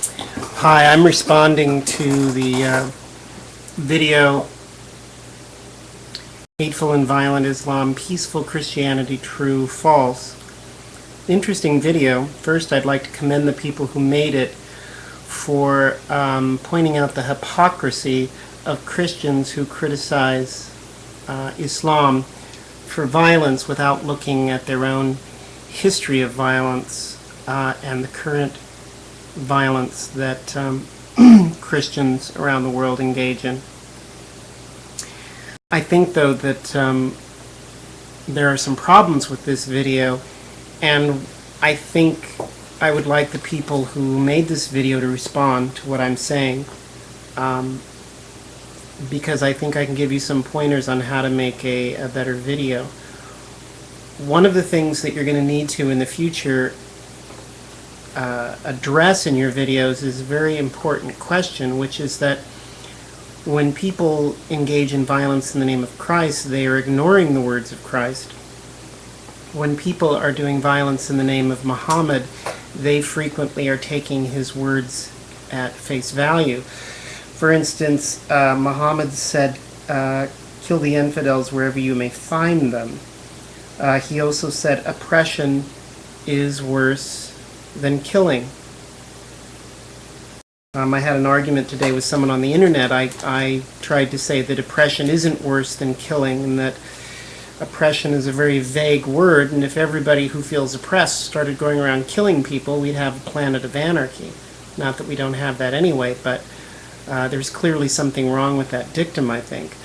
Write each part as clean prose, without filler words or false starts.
Hi, I'm responding to the video, Hateful and Violent Islam, Peaceful Christianity, True, False. Interesting video. First, I'd like to commend the people who made it for pointing out the hypocrisy of Christians who criticize Islam for violence without looking at their own history of violence and the current violence that Christians around the world engage in. I think, though, that there are some problems with this video, and I think I would like the people who made this video to respond to what I'm saying, because I think I can give you some pointers on how to make a better video. One of the things that you're going to need to in the future address in your videos is a very important question, which is that when people engage in violence in the name of Christ, they are ignoring the words of Christ. When people are doing violence in the name of Muhammad, they frequently are taking his words at face value. For instance, Muhammad said, kill the infidels wherever you may find them. He also said oppression is worse than killing. I had an argument today with someone on the internet. I tried to say that oppression isn't worse than killing, and that oppression is a very vague word, and if everybody who feels oppressed started going around killing people, we'd have a planet of anarchy. Not that we don't have that anyway, but there's clearly something wrong with that dictum, I think.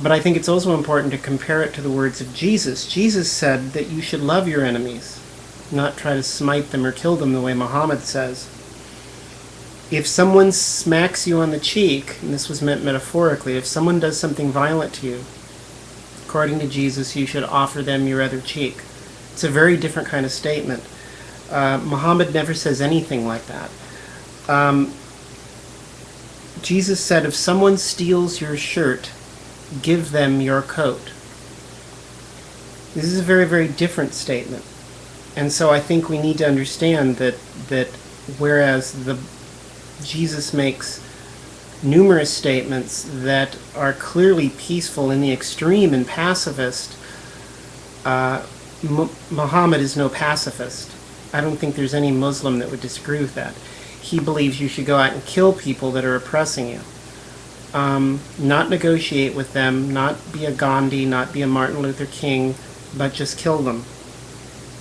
But I think it's also important to compare it to the words of Jesus. Jesus said that you should love your enemies, not try to smite them or kill them the way Muhammad says. If someone smacks you on the cheek, and this was meant metaphorically, if someone does something violent to you, according to Jesus, you should offer them your other cheek. It's a very different kind of statement. Muhammad never says anything like that. Jesus said, if someone steals your shirt, give them your coat. This is a very, very different statement. And so I think we need to understand that whereas Jesus makes numerous statements that are clearly peaceful in the extreme and pacifist, Muhammad is no pacifist. I don't think there's any Muslim that would disagree with that. He believes you should go out and kill people that are oppressing you. Not negotiate with them, not be a Gandhi, not be a Martin Luther King, but just kill them.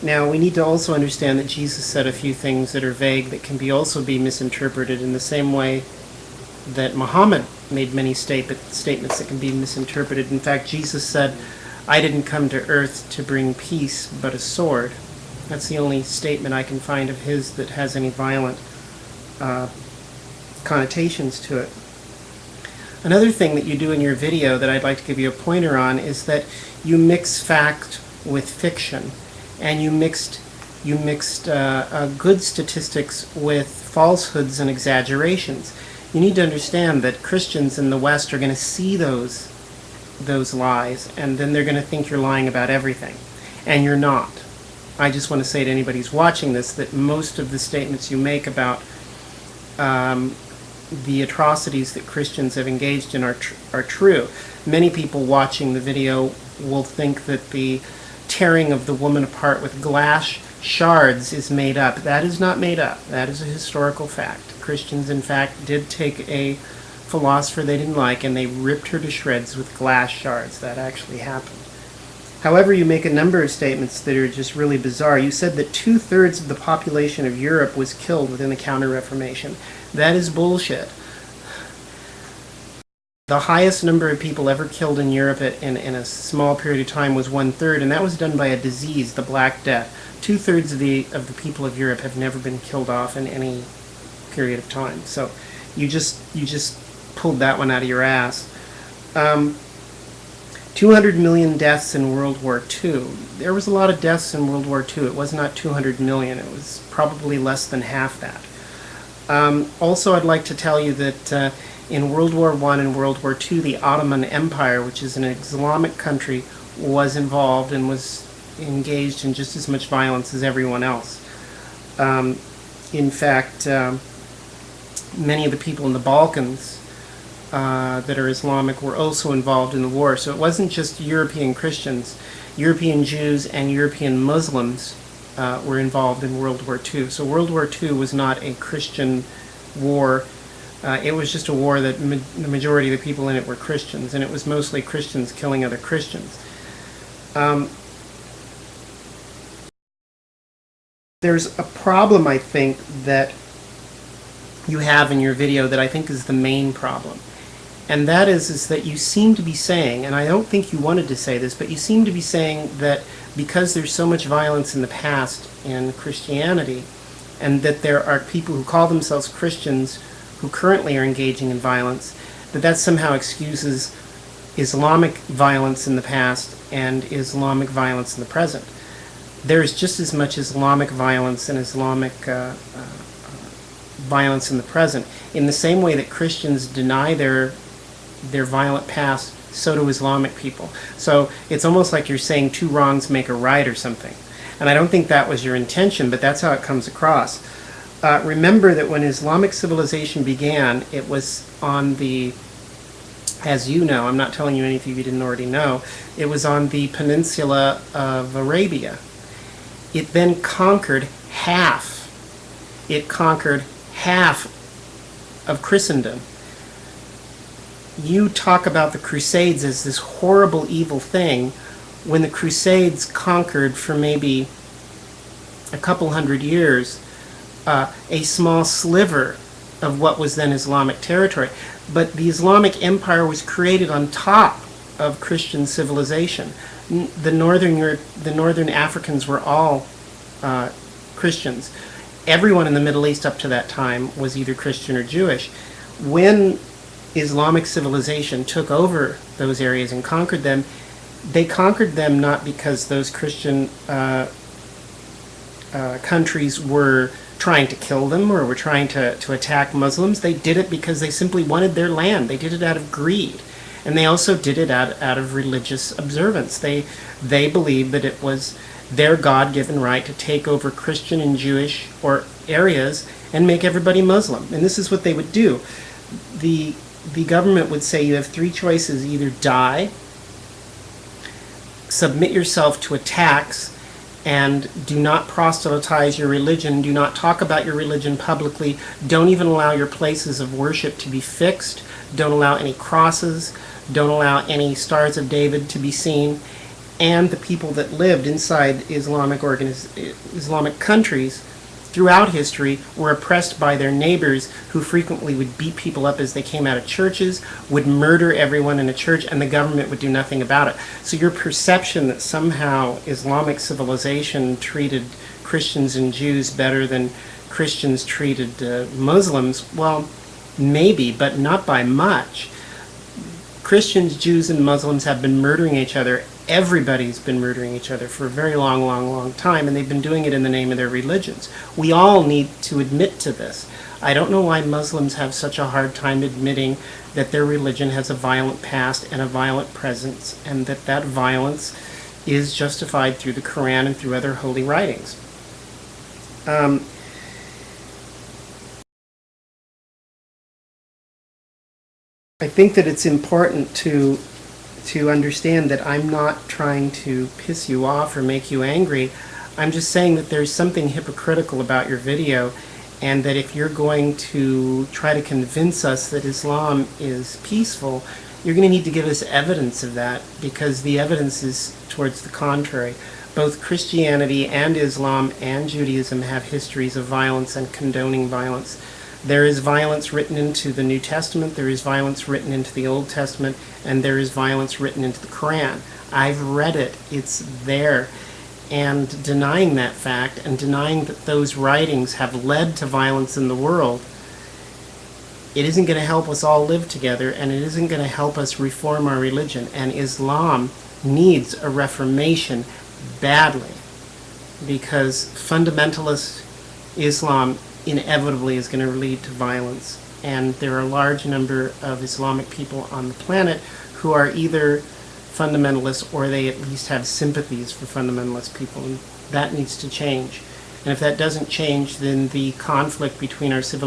Now, we need to also understand that Jesus said a few things that are vague that can also be misinterpreted in the same way that Muhammad made many statements that can be misinterpreted. In fact, Jesus said, I didn't come to earth to bring peace, but a sword. That's the only statement I can find of his that has any violent connotations to it. Another thing that you do in your video that I'd like to give you a pointer on is that you mix fact with fiction. And you mixed good statistics with falsehoods and exaggerations. You need to understand that Christians in the West are going to see those lies, and then they're going to think you're lying about everything. And you're not. I just want to say to anybody who's watching this that most of the statements you make about the atrocities that Christians have engaged in are true. Many people watching the video will think that the tearing of the woman apart with glass shards is made up. That is not made up. That is a historical fact. Christians, in fact, did take a philosopher they didn't like and they ripped her to shreds with glass shards. That actually happened. However, you make a number of statements that are just really bizarre. You said that 2/3 of the population of Europe was killed within the Counter-Reformation. That is bullshit. The highest number of people ever killed in Europe in a small period of time was 1/3, and that was done by a disease, the Black Death. 2/3 of the people of Europe have never been killed off in any period of time. So you just pulled that one out of your ass. 200 million deaths in World War II. There was a lot of deaths in World War II. It was not 200 million. It was probably less than half that. Also, I'd like to tell you that in World War I and World War II, the Ottoman Empire, which is an Islamic country, was involved and was engaged in just as much violence as everyone else. In fact, many of the people in the Balkans that are Islamic were also involved in the war. So it wasn't just European Christians. European Jews and European Muslims were involved in World War II. So World War II was not a Christian war. It was just a war that the majority of the people in it were Christians, and it was mostly Christians killing other Christians. There's a problem, I think, that you have in your video that I think is the main problem. And that is that you seem to be saying, and I don't think you wanted to say this, but you seem to be saying that because there's so much violence in the past in Christianity, and that there are people who call themselves Christians who currently are engaging in violence, that somehow excuses Islamic violence in the past and Islamic violence in the present. There is just as much Islamic violence and Islamic violence in the present. In the same way that Christians deny their violent past, so do Islamic people. So it's almost like you're saying two wrongs make a right or something. And I don't think that was your intention, but that's how it comes across. Remember that when Islamic civilization began, it was on the, as you know, I'm not telling you anything you didn't already know, it was on the peninsula of Arabia. It then conquered half. It conquered half of Christendom. You talk about the Crusades as this horrible, evil thing, when the Crusades conquered for maybe a couple hundred years a small sliver of what was then Islamic territory. But the Islamic Empire was created on top of Christian civilization. The northern Africans were all Christians. Everyone in the Middle East up to that time was either Christian or Jewish. When Islamic civilization took over those areas and conquered them, they conquered them not because those Christian countries were trying to kill them or were trying to attack Muslims. They did it because they simply wanted their land. They did it out of greed. And they also did it out of religious observance. They believed that it was their God-given right to take over Christian and Jewish or areas and make everybody Muslim. And this is what they would do. The government would say you have three choices: either die, submit yourself to attacks, and do not proselytize your religion, do not talk about your religion publicly, don't even allow your places of worship to be fixed, don't allow any crosses, don't allow any Stars of David to be seen. And the people that lived inside Islamic countries throughout history were oppressed by their neighbors, who frequently would beat people up as they came out of churches, would murder everyone in a church, and the government would do nothing about it. So your perception that somehow Islamic civilization treated Christians and Jews better than Christians treated Muslims, well, maybe, but not by much. Christians, Jews, and Muslims have been murdering each other. Everybody's been murdering each other for a very long time, and they've been doing it in the name of their religions. We all need to admit to this. I don't know why Muslims have such a hard time admitting that their religion has a violent past and a violent presence, and that violence is justified through the Quran and through other holy writings. I think that it's important to understand that I'm not trying to piss you off or make you angry. I'm just saying that there's something hypocritical about your video, and that if you're going to try to convince us that Islam is peaceful, you're going to need to give us evidence of that, because the evidence is towards the contrary. Both Christianity and Islam and Judaism have histories of violence and condoning violence. There is violence written into the New Testament, there is violence written into the Old Testament, and there is violence written into the Quran. I've read it, it's there. And denying that fact and denying that those writings have led to violence in the world, it isn't going to help us all live together, and it isn't going to help us reform our religion. And Islam needs a reformation badly, because fundamentalist Islam inevitably is going to lead to violence. And there are a large number of Islamic people on the planet who are either fundamentalists, or they at least have sympathies for fundamentalist people, and that needs to change. And if that doesn't change, then the conflict between our civil